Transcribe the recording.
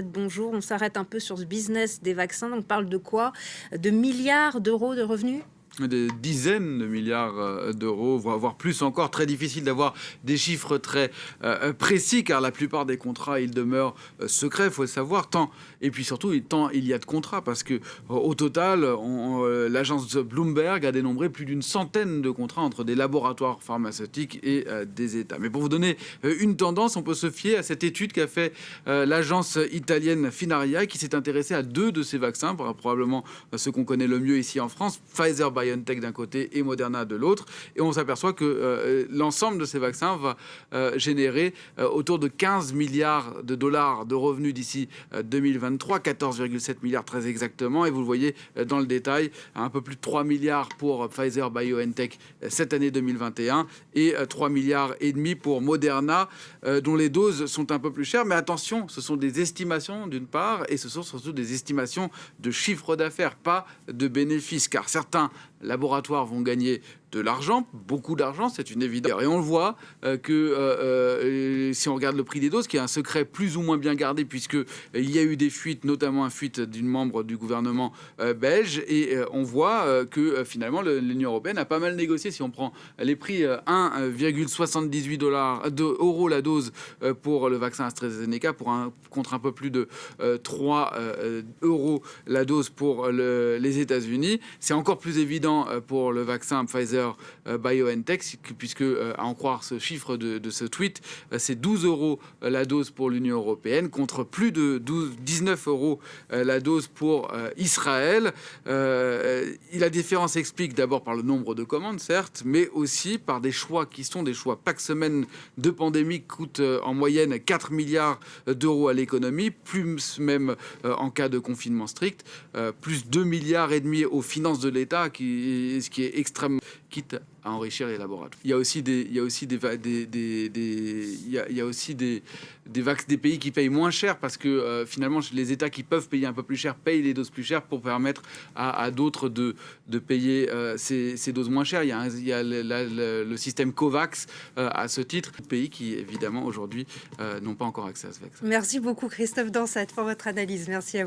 Bonjour, on s'arrête un peu sur ce business des vaccins. On parle de quoi? De milliards d'euros de revenus? Des dizaines de milliards d'euros, voire plus encore. Très difficile d'avoir des chiffres très précis, car la plupart des contrats, ils demeurent secrets, il faut le savoir. Et puis surtout, tant il y a de contrats, parce que au total, l'agence Bloomberg a dénombré plus d'une centaine de contrats entre des laboratoires pharmaceutiques et des États. Mais pour vous donner une tendance, on peut se fier à cette étude qu'a fait l'agence italienne Finaria, qui s'est intéressée à deux de ces vaccins, probablement ceux qu'on connaît le mieux ici en France, Pfizer BioNTech d'un côté et Moderna de l'autre. Et on s'aperçoit que l'ensemble de ces vaccins va générer autour de 15 milliards de dollars de revenus d'ici 2023, 14,7 milliards très exactement. Et vous le voyez dans le détail, un peu plus de 3 milliards pour Pfizer BioNTech cette année 2021 et 3 milliards et demi pour Moderna, dont les doses sont un peu plus chères. Mais attention, ce sont des estimations d'une part, et ce sont surtout des estimations de chiffre d'affaires, pas de bénéfices, car certains laboratoires vont gagner de l'argent, beaucoup d'argent, c'est une évidence. Et on le voit si on regarde le prix des doses, qui est un secret plus ou moins bien gardé, puisqu'il y a eu des fuites, notamment une fuite d'une membre du gouvernement belge, et on voit que finalement l'Union européenne a pas mal négocié. Si on prend les prix, 1,78 euros la dose pour le vaccin AstraZeneca, contre un peu plus de 3 euros la dose pour les États-Unis. C'est encore plus évident pour le vaccin Pfizer BioNTech, puisque, à en croire ce chiffre de ce tweet, c'est 12 euros la dose pour l'Union européenne, contre plus de 19 euros la dose pour Israël. La différence s'explique d'abord par le nombre de commandes, certes, mais aussi par des choix qui sont des choix. Chaque semaine de pandémie coûte en moyenne 4 milliards d'euros à l'économie, plus même en cas de confinement strict, plus 2 milliards et demi aux finances de l'État, ce qui est extrêmement, quitte à enrichir les laboratoires. Il y a aussi des pays qui payent moins cher, parce que finalement les États qui peuvent payer un peu plus cher payent les doses plus chères pour permettre à d'autres de payer ces doses moins chères. Il y a le système COVAX à ce titre. Pays qui évidemment aujourd'hui n'ont pas encore accès à ce vaccin. Merci beaucoup Christophe Dansat pour votre analyse. Merci à vous.